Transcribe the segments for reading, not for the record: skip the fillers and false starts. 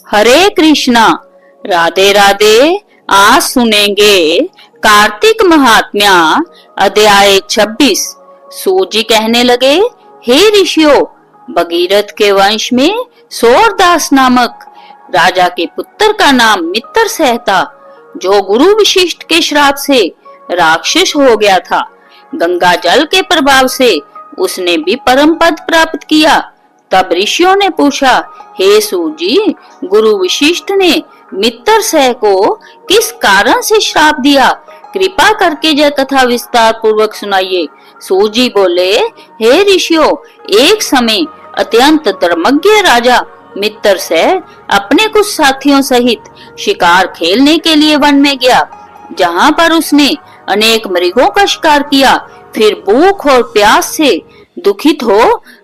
हरे कृष्णा, राधे राधे। आज सुनेंगे कार्तिक महात्म्य अध्याय 26। सूत जी कहने लगे, हे ऋषियों, भगीरथ के वंश में सूरदास नामक राजा के पुत्र का नाम मित्रसेन था, जो गुरु वशिष्ठ के श्राप से राक्षस हो गया था। गंगा जल के प्रभाव से उसने भी परम पद प्राप्त किया। तब ऋषियों ने पूछा, हे सूत जी, गुरु वशिष्ठ ने मित्रसेन को किस कारण से श्राप दिया? कृपा करके यह कथा विस्तार पूर्वक सुनाइए। सूत जी बोले, हे ऋषियों, एक समय अत्यंत धर्मज्ञ राजा मित्रसेन अपने कुछ साथियों सहित शिकार खेलने के लिए वन में गया, जहाँ पर उसने अनेक मृगों का शिकार किया। फिर भूख और प्यास से दुखित हो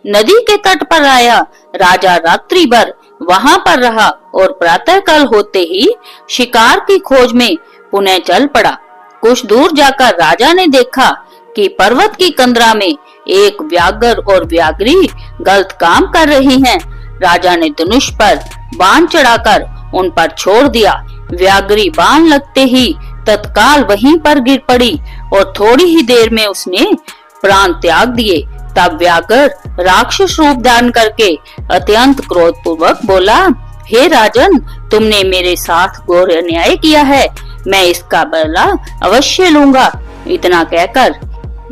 नदी के तट पर आया। राजा रात्रि भर वहां पर रहा और प्रातःकाल होते ही शिकार की खोज में पुनः चल पड़ा। कुछ दूर जाकर राजा ने देखा कि पर्वत की कंदरा में एक व्याघ्र और व्याघ्री गलत काम कर रही हैं। राजा ने धनुष पर बाण चढ़ाकर उन पर छोड़ दिया। व्याघ्री बाण लगते ही तत्काल वहीं पर गिर पड़ी और थोड़ी ही देर में उसने प्राण त्याग दिए। तब व्याघ्र राक्षस रूप धारण करके अत्यंत क्रोधपूर्वक बोला, हे राजन, तुमने मेरे साथ घोर अन्याय किया है, मैं इसका बदला अवश्य लूंगा। इतना कहकर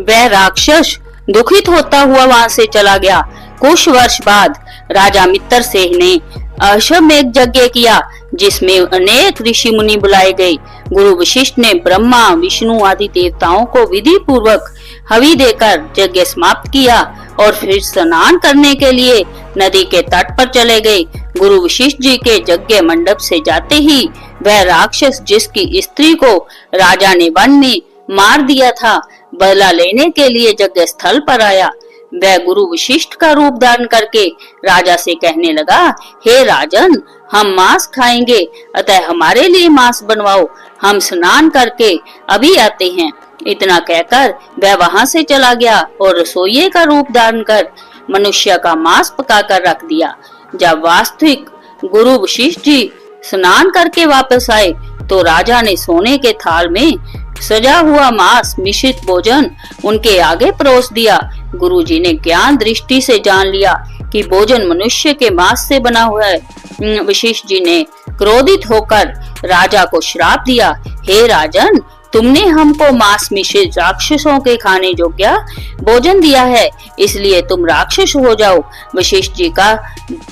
वह राक्षस दुखित होता हुआ वहां से चला गया। कुछ वर्ष बाद राजा मित्रसेन ने अश्वमेध यज्ञ किया, जिसमें अनेक ऋषि मुनि बुलाए गए। गुरु वशिष्ठ ने ब्रह्मा, विष्णु आदि देवताओं को विधि पूर्वक हवि देकर यज्ञ समाप्त किया और फिर स्नान करने के लिए नदी के तट पर चले गए। गुरु वशिष्ठ जी के यज्ञ मंडप से जाते ही वह राक्षस, जिसकी स्त्री को राजा ने वन में मार दिया था, बदला लेने के लिए यज्ञ स्थल पर आया। वह गुरु वशिष्ठ का रूप धारण करके राजा से कहने लगा, हे राजन, हम मांस खाएंगे, अतः हमारे लिए मांस बनवाओ, हम स्नान करके अभी आते हैं। इतना कहकर वह वहां से चला गया और रसोइये का रूप धारण कर मनुष्य का मांस पकाकर रख दिया। जब वास्तविक गुरु वशिष्ठ जी स्नान करके वापस आए तो राजा ने सोने के थाल में सजा हुआ मांस मिश्रित भोजन उनके आगे परोस दिया। गुरुजी ने ज्ञान दृष्टि से जान लिया कि भोजन मनुष्य के मांस से बना हुआ है। वशिष्ठ जी ने क्रोधित होकर राजा को श्राप दिया, हे राजन, तुमने हमको मांस मिश्रित राक्षसों के खाने योग्य भोजन दिया है, इसलिए तुम राक्षस हो जाओ। वशिष्ठ जी का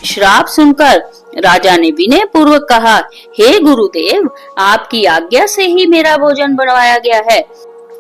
श्राप सुनकर राजा ने विनय पूर्वक कहा, हे गुरुदेव, आपकी आज्ञा से ही मेरा भोजन बनवाया गया है।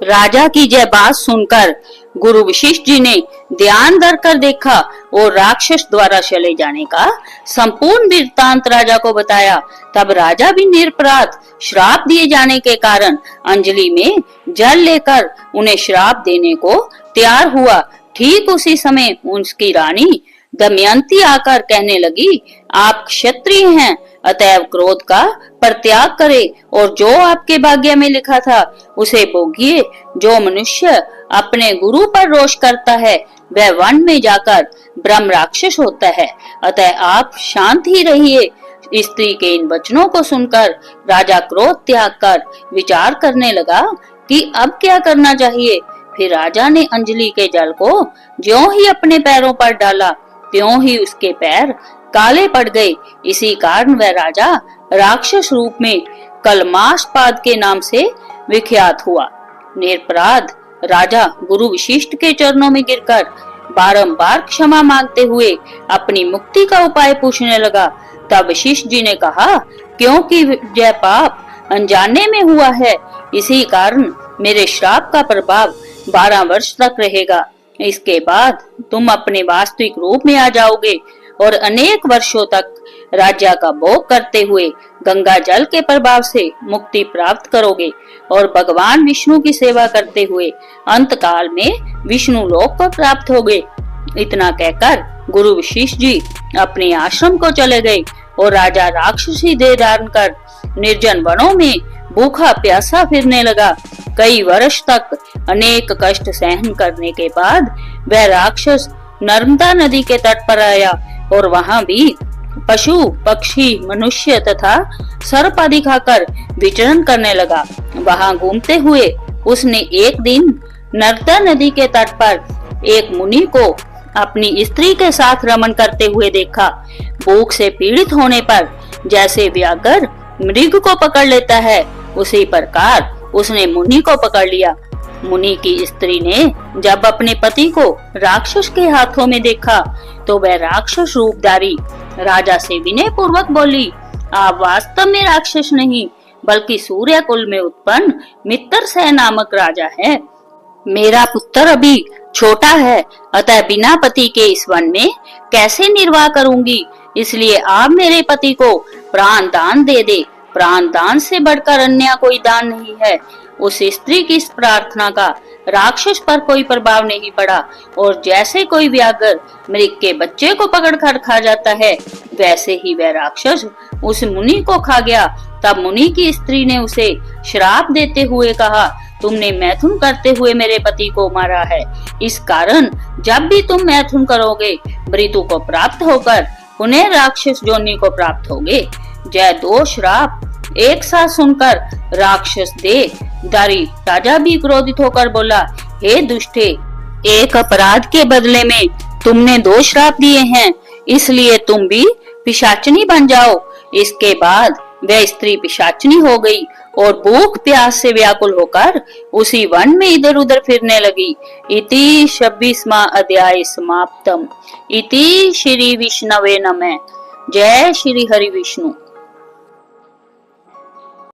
राजा की यह बात सुनकर गुरु वशिष्ठ जी ने ध्यान धर कर देखा और राक्षस द्वारा चले जाने का संपूर्ण वृत्तांत राजा को बताया। तब राजा भी निरपराध श्राप दिए जाने के कारण अंजलि में जल लेकर उन्हें श्राप देने को तैयार हुआ। ठीक उसी समय उसकी रानी दमयंती आकर कहने लगी, आप क्षत्रिय हैं, अतएव क्रोध का परित्याग करें और जो आपके भाग्य में लिखा था उसे भोगिए। जो मनुष्य अपने गुरु पर रोष करता है वह वन में जाकर ब्रह्म राक्षस होता है, अतः आप शांत ही रहिए। स्त्री के इन वचनों को सुनकर राजा क्रोध त्याग कर विचार करने लगा कि अब क्या करना चाहिए। फिर राजा ने अंजलि के जल को ज्यों ही अपने पैरों पर डाला, त्यों ही उसके पैर काले पड़ गए। इसी कारण वह राजा राक्षस रूप में कलमाशपाद के नाम से विख्यात हुआ। निरपराध राजा गुरु वशिष्ठ के चरणों में गिरकर बारंबार क्षमा मांगते हुए अपनी मुक्ति का उपाय पूछने लगा। तब वशिष्ठ जी ने कहा, क्योंकि यह पाप अनजाने में हुआ है, इसी कारण मेरे श्राप का प्रभाव 12 वर्ष तक रहेगा। इसके बाद तुम अपने वास्तविक रूप में आ जाओगे और अनेक वर्षों तक राज्य का भोग करते हुए गंगा जल के प्रभाव से मुक्ति प्राप्त करोगे और भगवान विष्णु की सेवा करते हुए अंत काल में विष्णु लोक को प्राप्त होगे। इतना कहकर गुरु वशिष्ठ जी अपने आश्रम को चले गए और राजा राक्षसी देह धारण कर निर्जन वनों में भूखा प्यासा फिरने लगा। कई वर्ष तक अनेक कष्ट सहन करने के बाद वह राक्षस नर्मदा नदी के तट पर आया और वहां भी पशु पक्षी मनुष्य तथा सर्प आदि खाकर विचरण करने लगा। वहां घूमते हुए उसने एक दिन नर्मदा नदी के तट पर एक मुनि को अपनी स्त्री के साथ रमण करते हुए देखा। भूख से पीड़ित होने पर जैसे व्याघ्र मृग को पकड़ लेता है, उसी प्रकार उसने मुनि को पकड़ लिया। मुनि की स्त्री ने जब अपने पति को राक्षस के हाथों में देखा तो वह राक्षस रूपधारी राजा से विनय पूर्वक बोली, आप वास्तव में राक्षस नहीं बल्कि सूर्य कुल में उत्पन्न मित्रसेन नामक राजा है। मेरा पुत्र अभी छोटा है, अतः बिना पति के इस वन में कैसे निर्वाह करूंगी, इसलिए आप मेरे पति को प्राण दान दे दे। प्राण दान से बढ़कर अन्य कोई दान नहीं है। उस स्त्री की इस प्रार्थना का राक्षस पर कोई प्रभाव नहीं पड़ा और जैसे कोई व्याघ्र मृग के बच्चे को पकड़कर खा जाता है, वैसे ही वह राक्षस उस मुनि को खा गया। तब मुनि की स्त्री ने उसे श्राप देते हुए कहा, तुमने मैथुन करते हुए मेरे पति को मारा है, इस कारण जब भी तुम मैथुन करोगे मृत्यु को प्राप्त होकर पुनः राक्षस योनि को प्राप्त होगे। जय दो श्राप एक साथ सुनकर राक्षस देहधारी राजा भी क्रोधित होकर बोला, हे दुष्टे, एक अपराध के बदले में तुमने 2 श्राप दिए हैं, इसलिए तुम भी पिशाचनी बन जाओ। इसके बाद वह स्त्री पिशाचनी हो गई और भूख प्यास से व्याकुल होकर उसी वन में इधर उधर फिरने लगी। इति 26वां अध्याय समाप्तम। इति श्री विष्णवे नमः। जय श्री हरि विष्णु।